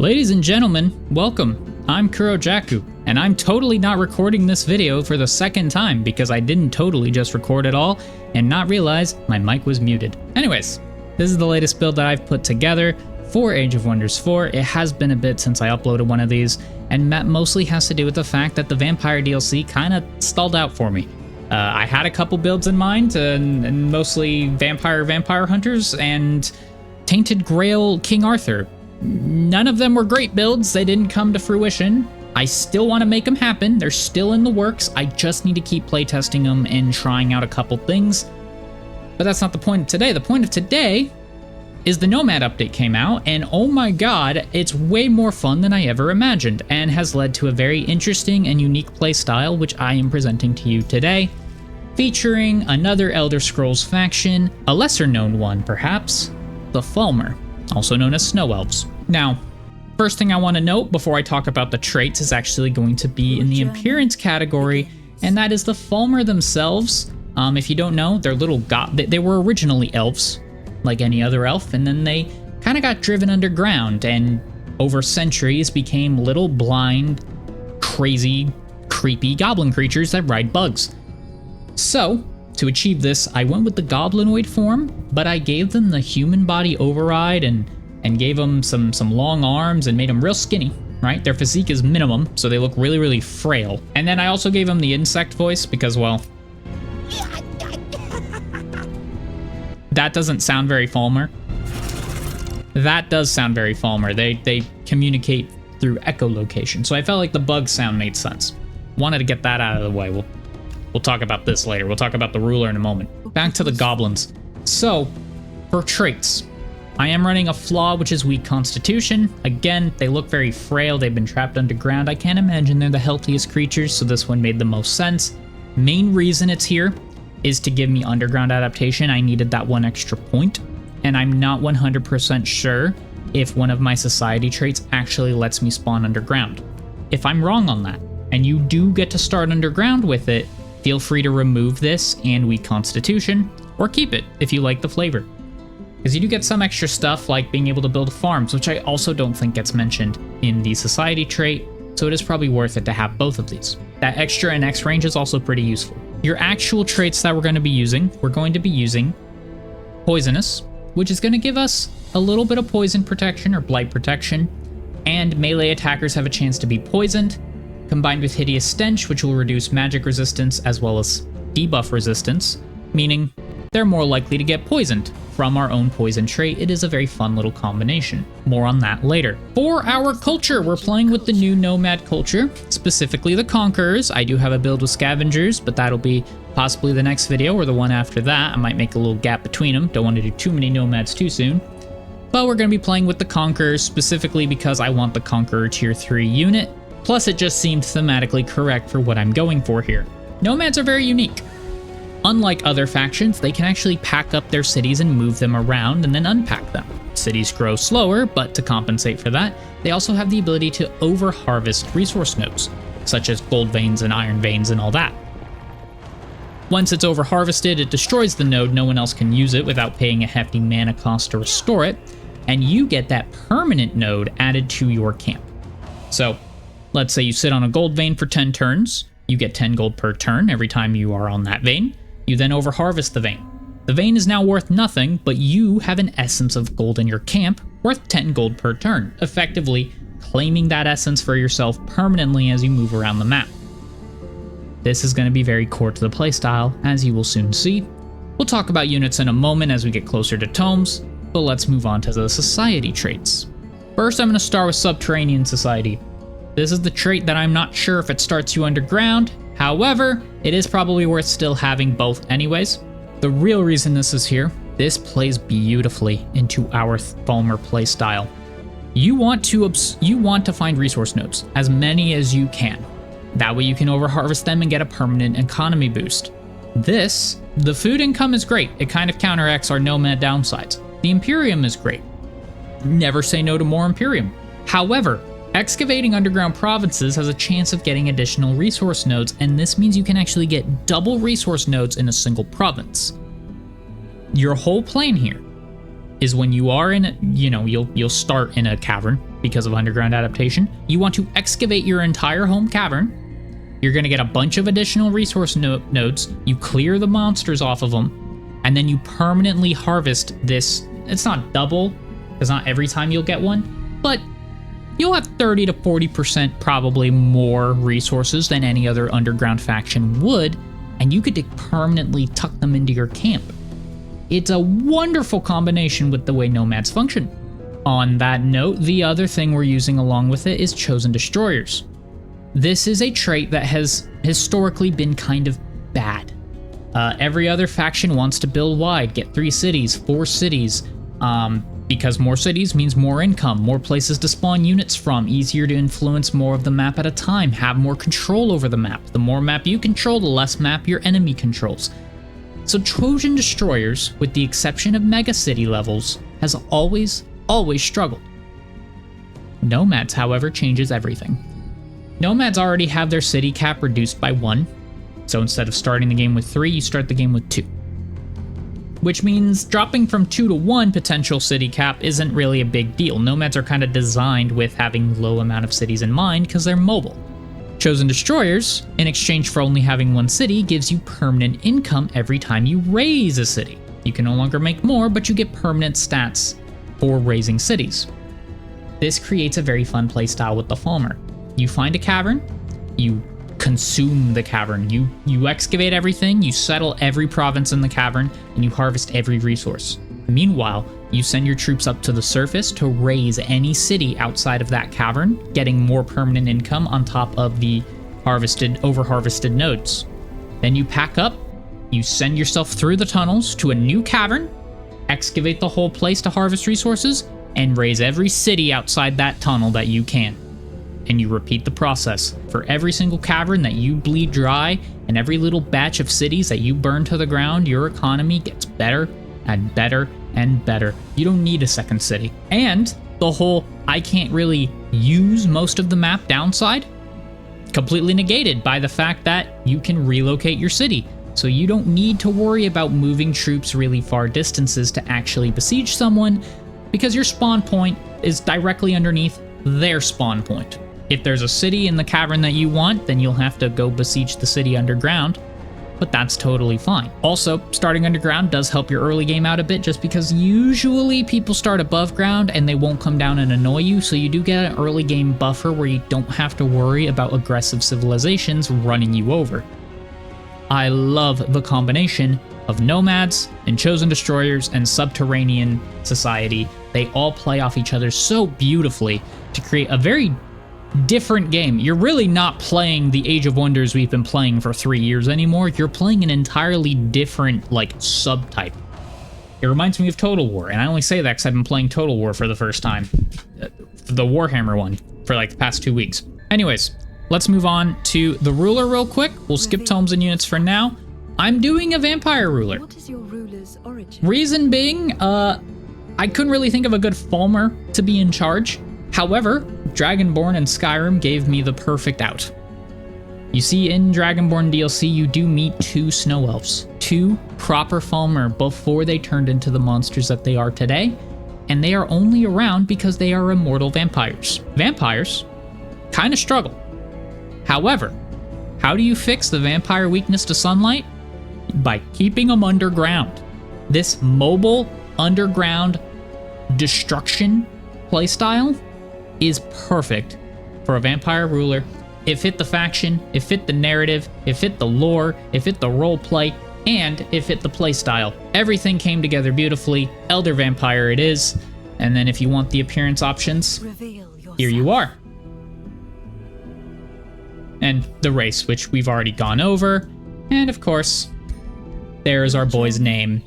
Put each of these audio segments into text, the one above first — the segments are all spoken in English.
Ladies and gentlemen, welcome. I'm Kurojaku, and I'm totally not recording this video for the second time because I didn't totally just record it all and not realize my mic was muted. Anyways, this is the latest build that I've put together for Age of Wonders 4. It has been a bit since I uploaded one of these, and that mostly has to do with the fact that the Vampire DLC kind of stalled out for me. I had a couple builds in mind, and mostly Vampire Hunters and Tainted Grail King Arthur. None of them were great builds, they didn't come to fruition. I still want to make them happen, they're still in the works, I just need to keep playtesting them and trying out a couple things. But that's not the point of today. The point of today is the Nomad update came out, and oh my god, it's way more fun than I ever imagined, and has led to a very interesting and unique playstyle, which I am presenting to you today, featuring another Elder Scrolls faction, a lesser known one perhaps, the Falmer, also known as Snow Elves. Now, first thing I want to note before I talk about the traits is actually going to be in the appearance category, and that is the Falmer themselves. If you don't know, they're little they were originally elves, like any other elf, and then they kind of got driven underground and over centuries became little blind, crazy, creepy goblin creatures that ride bugs. So, to achieve this, I went with the goblinoid form, but I gave them the human body override and gave them some long arms and made them real skinny, right? Their physique is minimum, so they look really, really frail. And then I also gave them the insect voice because, well, that doesn't sound very Falmer. That does sound very Falmer. They communicate through echolocation, so I felt like the bug sound made sense. Wanted to get that out of the way. We'll talk about this later. We'll talk about the ruler in a moment. Back to the goblins. So, for traits, I am running a flaw, which is weak constitution. Again, they look very frail. They've been trapped underground. I can't imagine they're the healthiest creatures, so this one made the most sense. Main reason it's here is to give me underground adaptation. I needed that one extra point, and I'm not 100% sure if one of my society traits actually lets me spawn underground. If I'm wrong on that, and you do get to start underground with it, feel free to remove this and weak constitution, or keep it if you like the flavor. Because you do get some extra stuff like being able to build farms, which I also don't think gets mentioned in the society trait, so it is probably worth it to have both of these. That extra NX range is also pretty useful. Your actual traits that we're going to be using Poisonous, which is going to give us a little bit of poison protection or blight protection, and melee attackers have a chance to be poisoned, combined with Hideous Stench, which will reduce magic resistance as well as debuff resistance, meaning they're more likely to get poisoned from our own poison trait. It is a very fun little combination. More on that later. For our culture, we're playing with the new Nomad culture, specifically the Conquerors. I do have a build with Scavengers, but that'll be possibly the next video or the one after that. I might make a little gap between them. Don't want to do too many Nomads too soon. But we're going to be playing with the Conquerors specifically because I want the Conqueror tier 3 unit. Plus, it just seemed thematically correct for what I'm going for here. Nomads are very unique. Unlike other factions, they can actually pack up their cities and move them around and then unpack them. Cities grow slower, but to compensate for that, they also have the ability to over-harvest resource nodes, such as gold veins and iron veins and all that. Once it's over-harvested, it destroys the node, no one else can use it without paying a hefty mana cost to restore it, and you get that permanent node added to your camp. So, let's say you sit on a gold vein for 10 turns, you get 10 gold per turn every time you are on that vein. You then over-harvest the vein. The vein is now worth nothing, but you have an essence of gold in your camp worth 10 gold per turn, effectively claiming that essence for yourself permanently as you move around the map. This is going to be very core to the playstyle, as you will soon see. We'll talk about units in a moment as we get closer to tomes, but let's move on to the society traits. First, I'm going to start with Subterranean Society. This is the trait that I'm not sure if it starts you underground. However, it is probably worth still having both anyways. The real reason this is here, this plays beautifully into our Falmer playstyle. You want to find resource nodes, as many as you can. That way you can over-harvest them and get a permanent economy boost. The food income is great. It kind of counteracts our Nomad downsides. The Imperium is great. Never say no to more Imperium. However, excavating underground provinces has a chance of getting additional resource nodes, and this means you can actually get double resource nodes in a single province. Your whole plan here is when you are in a, you'll start in a cavern, because of underground adaptation. You want to excavate your entire home cavern. You're going to get a bunch of additional resource nodes. You clear the monsters off of them, and then you permanently harvest this. It's not double, because not every time you'll get one, but you'll have 30 to 40% probably more resources than any other underground faction would, and you could permanently tuck them into your camp. It's a wonderful combination with the way nomads function. On that note, the other thing we're using along with it is Chosen Destroyers. This is a trait that has historically been kind of bad. Every other faction wants to build wide, get 3 cities, 4 cities, because more cities means more income, more places to spawn units from, easier to influence more of the map at a time, have more control over the map. The more map you control, the less map your enemy controls. So Trojan Destroyers, with the exception of mega city levels, has always struggled. Nomads, however, changes everything. Nomads already have their city cap reduced by 1, so instead of starting the game with 3, you start the game with 2. Which means dropping from 2 to 1 potential city cap isn't really a big deal. Nomads are kind of designed with having low amount of cities in mind because they're mobile. Chosen Destroyers, in exchange for only having 1 city, gives you permanent income every time you raise a city. You can no longer make more, but you get permanent stats for raising cities. This creates a very fun playstyle with the Falmer. You find a cavern, you consume the cavern, you excavate everything, you settle every province in the cavern, and you harvest every resource. Meanwhile, you send your troops up to the surface to raise any city outside of that cavern, getting more permanent income on top of the over-harvested nodes. Then you pack up, you send yourself through the tunnels to a new cavern, excavate the whole place to harvest resources, and raise every city outside that tunnel that you can. And you repeat the process. For every single cavern that you bleed dry and every little batch of cities that you burn to the ground, your economy gets better and better and better. You don't need a second city. And the whole I can't really use most of the map downside, completely negated by the fact that you can relocate your city. So you don't need to worry about moving troops really far distances to actually besiege someone, because your spawn point is directly underneath their spawn point. If there's a city in the cavern that you want, then you'll have to go besiege the city underground, but that's totally fine. Also, starting underground does help your early game out a bit, just because usually people start above ground and they won't come down and annoy you, so you do get an early game buffer where you don't have to worry about aggressive civilizations running you over. I love the combination of nomads and Chosen Destroyers and subterranean society. They all play off each other so beautifully to create a very different game. You're really not playing the Age of Wonders we've been playing for 3 years anymore. You're playing an entirely different, subtype. It reminds me of Total War, and I only say that because I've been playing Total War for the first time. The Warhammer one, for the past 2 weeks. Anyways, let's move on to the ruler real quick. We'll skip tomes and units for now. I'm doing a vampire ruler. What is your ruler's origin? Reason being, I couldn't really think of a good Falmer to be in charge. However, Dragonborn and Skyrim gave me the perfect out. You see, in Dragonborn DLC, you do meet 2 snow elves, 2 proper Falmer before they turned into the monsters that they are today, and they are only around because they are immortal vampires. Vampires kind of struggle. However, how do you fix the vampire weakness to sunlight? By keeping them underground. This mobile underground destruction playstyle is perfect for a vampire ruler. It fit the faction, it fit the narrative, it fit the lore, it fit the roleplay, and it fit the playstyle. Everything came together beautifully. Elder Vampire it is. And then if you want the appearance options, here you are. And the race, which we've already gone over. And of course, there's our boy's name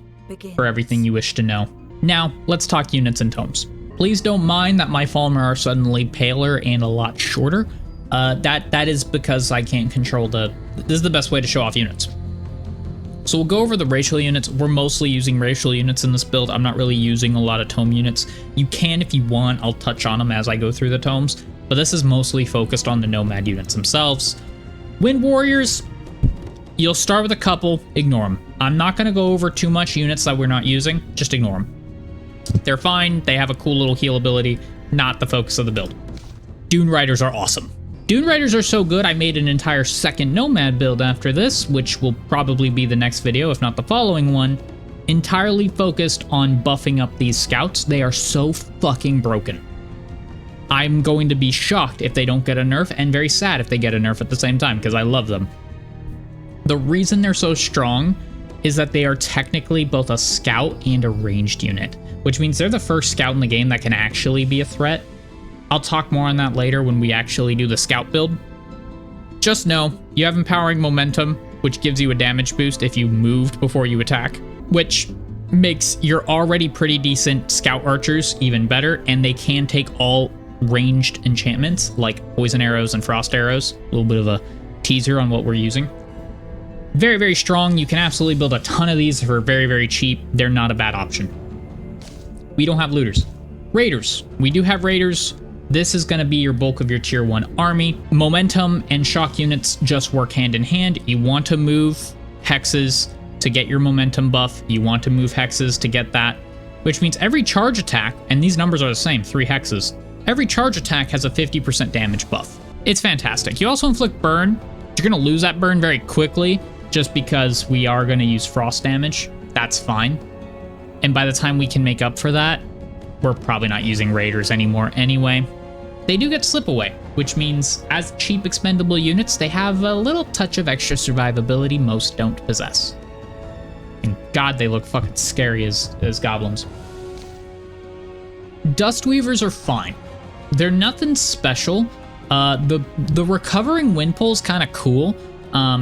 for everything you wish to know. Now, let's talk units and tomes. Please don't mind that my Falmer are suddenly paler and a lot shorter. That is because I can't control this is the best way to show off units. So we'll go over the racial units. We're mostly using racial units in this build. I'm not really using a lot of tome units. You can if you want. I'll touch on them as I go through the tomes, but this is mostly focused on the nomad units themselves. Wind Warriors, you'll start with a couple, ignore them. I'm not going to go over too much units that we're not using, just ignore them. They're fine, they have a cool little heal ability, not the focus of the build. Dune Riders are awesome. Dune Riders are so good, I made an entire second Nomad build after this, which will probably be the next video, if not the following one, entirely focused on buffing up these scouts. They are so fucking broken. I'm going to be shocked if they don't get a nerf, and very sad if they get a nerf at the same time, because I love them. The reason they're so strong is that they are technically both a scout and a ranged unit, which means they're the first scout in the game that can actually be a threat. I'll talk more on that later when we actually do the scout build. Just know, you have empowering momentum, which gives you a damage boost if you moved before you attack, which makes your already pretty decent scout archers even better, and they can take all ranged enchantments like poison arrows and frost arrows. A little bit of a teaser on what we're using. Very, very strong. You can absolutely build a ton of these for very, very cheap. They're not a bad option. We don't have looters. Raiders. We do have raiders. This is going to be your bulk of your tier 1 army. Momentum and shock units just work hand in hand. You want to move hexes to get your momentum buff. You want to move hexes to get that, which means every charge attack, and these numbers are the same, 3 hexes, every charge attack has a 50% damage buff. It's fantastic. You also inflict burn. You're going to lose that burn very quickly just because we are going to use frost damage. That's fine. And by the time we can make up for that, we're probably not using raiders anymore anyway. They do get slip away, which means as cheap expendable units, they have a little touch of extra survivability most don't possess. And God, they look fucking scary as goblins. Dustweavers are fine. They're nothing special. The recovering wind pole's kind of cool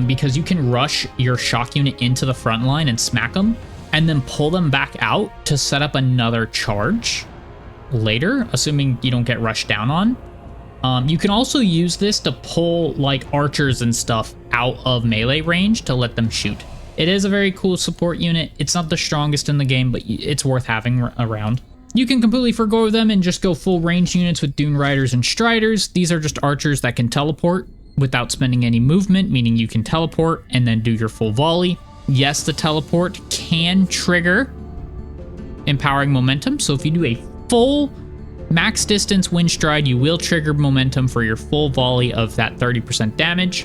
because you can rush your shock unit into the front line and smack them, and then pull them back out to set up another charge later, assuming you don't get rushed down on. You can also use this to pull like archers and stuff out of melee range to let them shoot. It is a very cool support unit. It's not the strongest in the game, but it's worth having around. You can completely forgo them and just go full range units with Dune Riders and Striders. These are just archers that can teleport without spending any movement, meaning you can teleport and then do your full volley. Yes, the teleport can trigger empowering momentum, so if you do a full max distance wind stride, you will trigger momentum for your full volley of that 30% damage.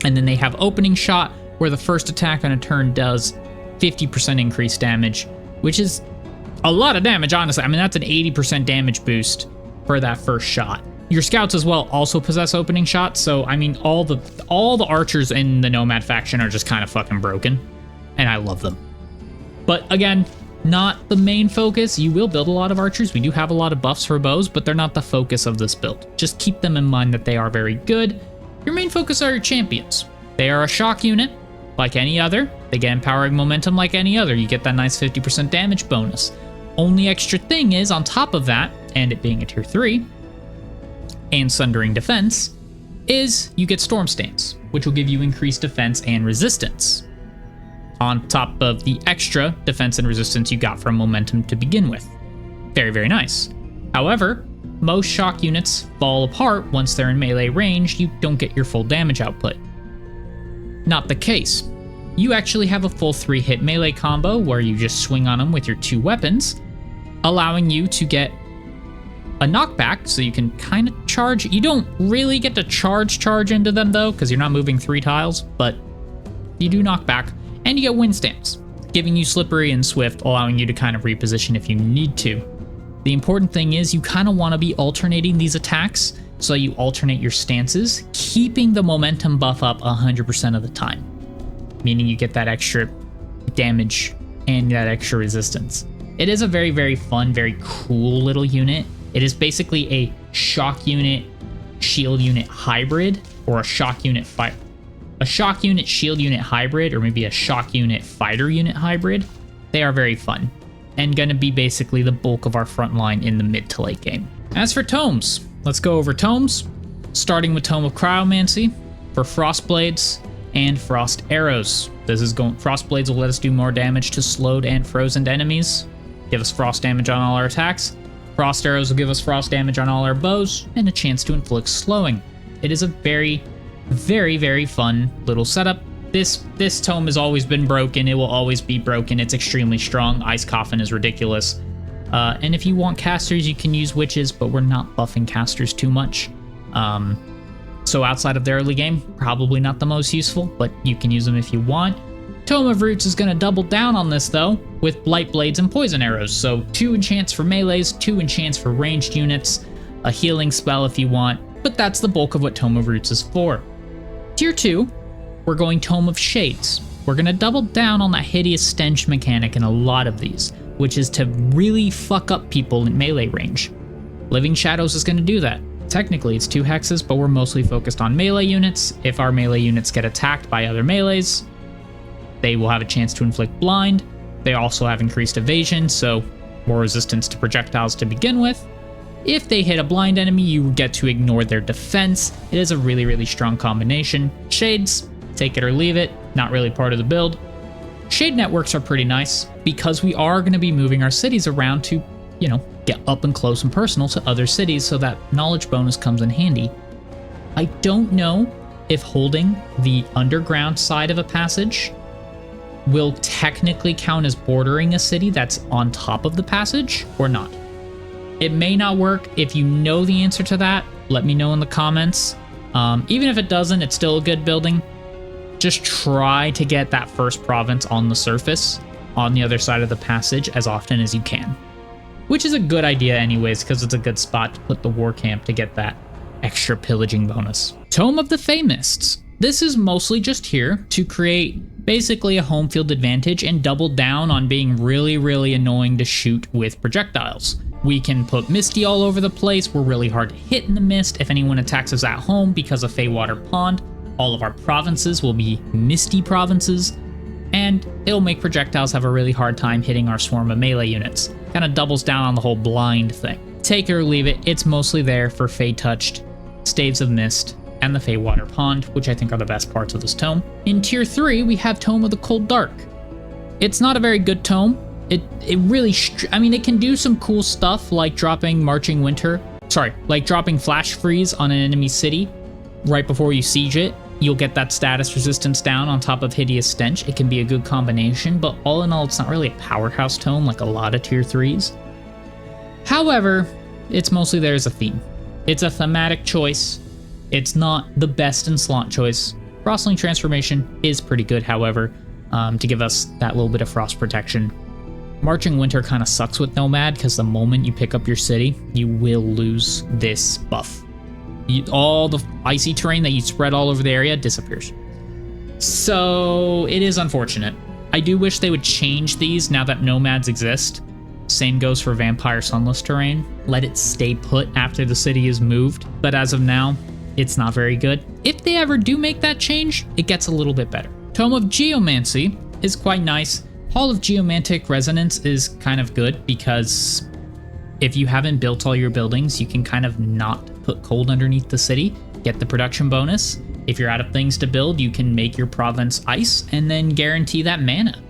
And then they have opening shot, where the first attack on a turn does 50% increased damage, which is a lot of damage, honestly. I mean, that's an 80% damage boost for that first shot. Your scouts as well also possess opening shots, so I mean, all the archers in the Nomad faction are just kind of fucking broken, and I love them. But again, not the main focus. You will build a lot of archers. We do have a lot of buffs for bows, but they're not the focus of this build. Just keep them in mind that they are very good. Your main focus are your champions. They are a shock unit, like any other. They get empowering momentum like any other. You get that nice 50% damage bonus. Only extra thing is, on top of that, and it being a tier 3, and Sundering Defense, is you get Storm Stance, which will give you increased defense and resistance, on top of the extra defense and resistance you got from momentum to begin with. Very, very nice. However, most shock units fall apart once they're in melee range. You don't get your full damage output. Not the case. You actually have a full 3-hit melee combo where you just swing on them with your 2 weapons, allowing you to get a knockback, so you can kind of charge. You don't really get to charge into them though, because you're not moving 3 tiles, but you do knock back, and you get wind stance, giving you slippery and swift, allowing you to kind of reposition if you need to. The important thing is you kind of want to be alternating these attacks, so you alternate your stances, keeping the momentum buff up 100% of the time, meaning you get that extra damage and that extra resistance. It is a very, very fun, very cool little unit. It is basically a shock unit, shield unit hybrid, or a shock unit shield unit hybrid, or maybe a shock unit fighter unit hybrid. They are very fun, and gonna be basically the bulk of our front line in the mid to late game. As for tomes, let's go over tomes, starting with Tome of Cryomancy for Frost Blades and Frost Arrows. Frost Blades will let us do more damage to slowed and frozen enemies, give us frost damage on all our attacks. Frost Arrows will give us frost damage on all our bows, and a chance to inflict slowing. It is a very, very, very fun little setup. This tome has always been broken. It will always be broken. It's extremely strong. Ice Coffin is ridiculous. And if you want casters, you can use witches, but we're not buffing casters too much. So outside of the early game, probably not the most useful, but you can use them if you want. Tome of Roots is going to double down on this though, with Blight Blades and Poison Arrows. So 2 enchants for melees, 2 enchants for ranged units, a healing spell if you want, but that's the bulk of what Tome of Roots is for. Tier 2, we're going Tome of Shades. We're going to double down on that hideous stench mechanic in a lot of these, which is to really fuck up people in melee range. Living Shadows is going to do that. Technically, it's 2 hexes, but we're mostly focused on melee units. If our melee units get attacked by other melees, they will have a chance to inflict blind. They also have increased evasion, so more resistance to projectiles to begin with. If they hit a blind enemy, you get to ignore their defense. It is a really, really strong combination. Shades, take it or leave it, not really part of the build. Shade networks are pretty nice because we are going to be moving our cities around to, you know, get up and close and personal to other cities, so that knowledge bonus comes in handy. I don't know if holding the underground side of a passage will technically count as bordering a city that's on top of the passage or not. It may not work. If you know the answer to that, let me know in the comments. Even if it doesn't, it's still a good building. Just try to get that first province on the surface on the other side of the passage as often as you can. Which is a good idea anyways, because it's a good spot to put the war camp to get that extra pillaging bonus. Tome of the Famists. This is mostly just here to create basically a home field advantage and double down on being really, really annoying to shoot with projectiles. We can put Misty all over the place. We're really hard to hit in the mist if anyone attacks us at home because of Feywater Pond. All of our provinces will be Misty provinces, and it'll make projectiles have a really hard time hitting our swarm of melee units. Kind of doubles down on the whole blind thing. Take it or leave it, it's mostly there for Fey Touched, Staves of Mist, and the Feywater Pond, which I think are the best parts of this tome. In Tier 3, we have Tome of the Cold Dark. It's not a very good tome. It really, it can do some cool stuff like dropping dropping Flash Freeze on an enemy city right before you siege it. You'll get that status resistance down on top of Hideous Stench. It can be a good combination, but all in all, it's not really a powerhouse tome like a lot of Tier 3s. However, it's mostly there as a theme. It's a thematic choice. It's not the best in slot choice. Frostling Transformation is pretty good, however, to give us that little bit of frost protection. Marching Winter kind of sucks with Nomad, because the moment you pick up your city, you will lose this buff. All the icy terrain that you spread all over the area disappears. So it is unfortunate. I do wish they would change these now that nomads exist. Same goes for Vampire Sunless terrain. Let it stay put after the city is moved. But as of now, it's not very good. If they ever do make that change, it gets a little bit better. Tome of Geomancy is quite nice. Hall of Geomantic Resonance is kind of good because if you haven't built all your buildings, you can kind of not put cold underneath the city, get the production bonus. If you're out of things to build, you can make your province ice and then guarantee that mana.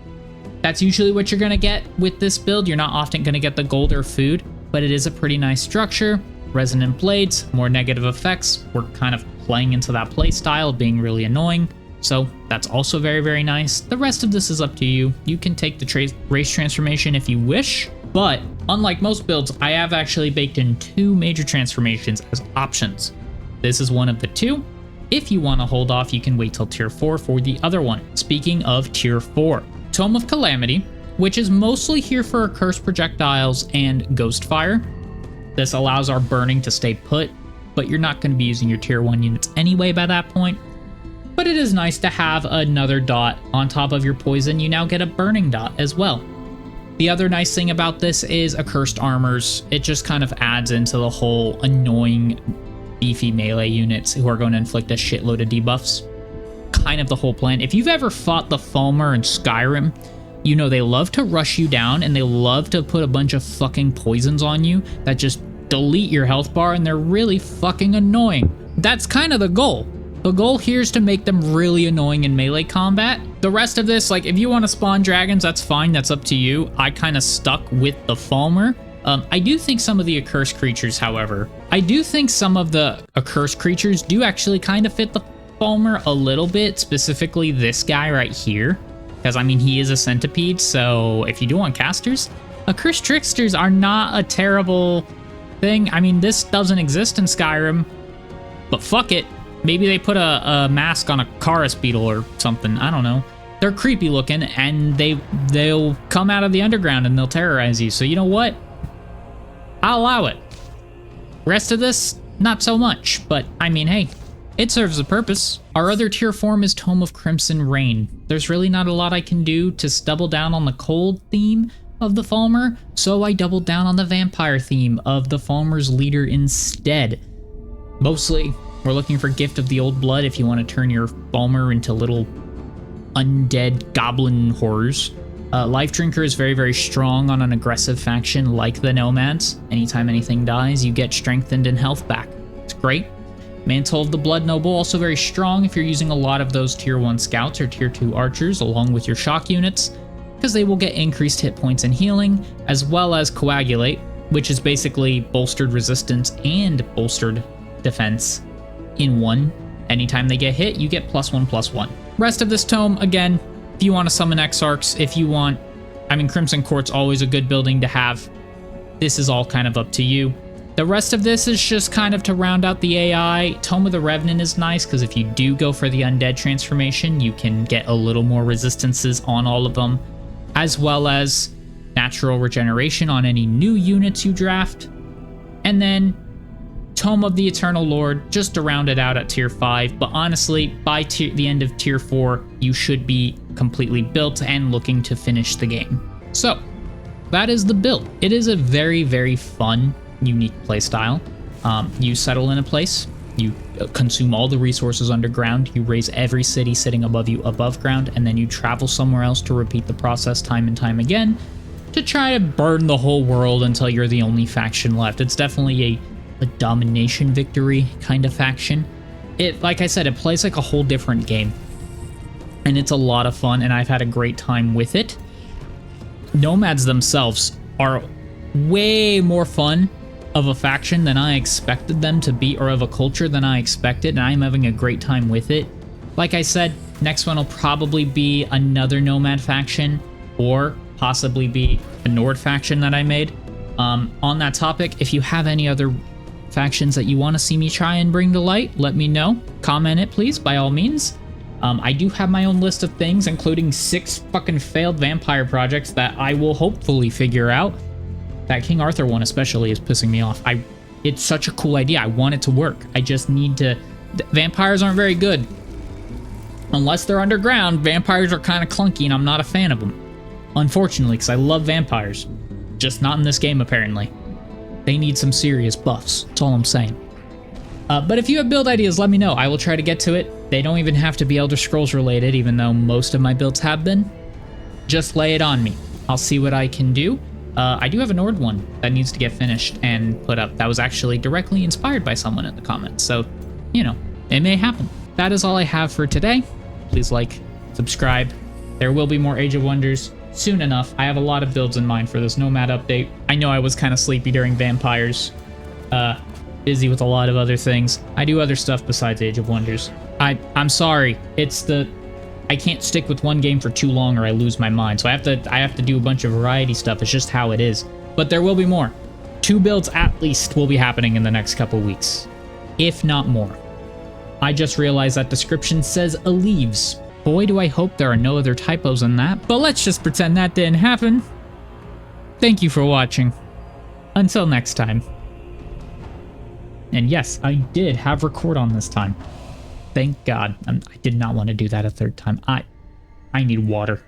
That's usually what you're going to get with this build. You're not often going to get the gold or food, but it is a pretty nice structure. Resonant Blades, more negative effects. We're kind of playing into that play style, being really annoying. So that's also very, very nice. The rest of this is up to you. You can take the race transformation if you wish, but unlike most builds, I have actually baked in 2 major transformations as options. This is one of the 2. If you want to hold off, you can wait till Tier 4 for the other one. Speaking of Tier 4, Tome of Calamity, which is mostly here for Accursed Projectiles and Ghostfire. This allows our burning to stay put, but you're not going to be using your Tier 1 units anyway by that point. But it is nice to have another dot on top of your poison. You now get a burning dot as well. The other nice thing about this is Accursed Armors. It just kind of adds into the whole annoying beefy melee units who are going to inflict a shitload of debuffs. Kind of the whole plan. If you've ever fought the Falmer in Skyrim, you know they love to rush you down and they love to put a bunch of fucking poisons on you that just delete your health bar, and they're really fucking annoying. That's kind of the goal. The goal here is to make them really annoying in melee combat. The rest of this, like if you want to spawn dragons, that's fine, that's up to you. I kind of stuck with the Falmer. I do think some of the accursed creatures, however, do actually kind of fit the Falmer a little bit, specifically this guy right here. Because, I mean, he is a centipede, so if you do want casters, Accursed Tricksters are not a terrible thing. I mean, this doesn't exist in Skyrim, but fuck it. Maybe they put a mask on a Chorus Beetle or something. I don't know. They're creepy looking, and they'll come out of the underground and they'll terrorize you. So you know what? I'll allow it. Rest of this, not so much. But I mean, hey, it serves a purpose. Our other tier form is Tome of Crimson Rain. There's really not a lot I can do to double down on the cold theme of the Falmer, so I doubled down on the vampire theme of the Falmer's leader instead. Mostly, we're looking for Gift of the Old Blood if you want to turn your Falmer into little undead goblin horrors. Life Drinker is very, very strong on an aggressive faction like the Nomads. Anytime anything dies, you get strengthened and health back. It's great. Mantle of the Blood Noble, also very strong if you're using a lot of those tier 1 scouts or tier 2 archers along with your shock units, because they will get increased hit points and healing, as well as Coagulate, which is basically bolstered resistance and bolstered defense in one. Anytime they get hit, you get +1/+1. Rest of this tome, again, if you want to summon Exarchs, if you want, I mean, Crimson Court's always a good building to have. This is all kind of up to you. The rest of this is just kind of to round out the AI. Tome of the Revenant is nice because if you do go for the undead transformation, you can get a little more resistances on all of them, as well as natural regeneration on any new units you draft. And then Tome of the Eternal Lord, just to round it out at tier 5. But honestly, by the end of tier 4, you should be completely built and looking to finish the game. So that is the build. It is a very, very fun, unique playstyle. You settle in a place, you consume all the resources underground, you raise every city sitting above you above ground, and then you travel somewhere else to repeat the process time and time again to try to burn the whole world until you're the only faction left. It's definitely a domination victory kind of faction. It, like I said, it plays like a whole different game, and it's a lot of fun, and I've had a great time with it. Nomads themselves are way more fun of a faction than I expected them to be, or of a culture than I expected, and I'm having a great time with it. Like I said, next one will probably be another Nomad faction, or possibly be a Nord faction that I made. On that topic, if you have any other factions that you want to see me try and bring to light, let me know. Comment it, please, by all means. I do have my own list of things, including 6 fucking failed vampire projects that I will hopefully figure out. That King Arthur one especially is pissing me off. It's such a cool idea. I want it to work. I just need to... Vampires aren't very good. Unless they're underground, vampires are kind of clunky, and I'm not a fan of them. Unfortunately, because I love vampires. Just not in this game, apparently. They need some serious buffs. That's all I'm saying. But if you have build ideas, let me know. I will try to get to it. They don't even have to be Elder Scrolls related, even though most of my builds have been. Just lay it on me. I'll see what I can do. I do have a Nord one that needs to get finished and put up. That was actually directly inspired by someone in the comments. So, you know, it may happen. That is all I have for today. Please like, subscribe. There will be more Age of Wonders soon enough. I have a lot of builds in mind for this Nomad update. I know I was kind of sleepy during Vampires. Busy with a lot of other things. I do other stuff besides Age of Wonders. I'm sorry. I can't stick with one game for too long or I lose my mind. So I have to do a bunch of variety stuff. It's just how it is. But there will be more. 2 builds at least will be happening in the next couple weeks, if not more. I just realized that description says Elves. Boy, do I hope there are no other typos in that, but let's just pretend that didn't happen. Thank you for watching. Until next time. And yes, I did have record on this time. Thank God. I did not want to do that a third time. I need water.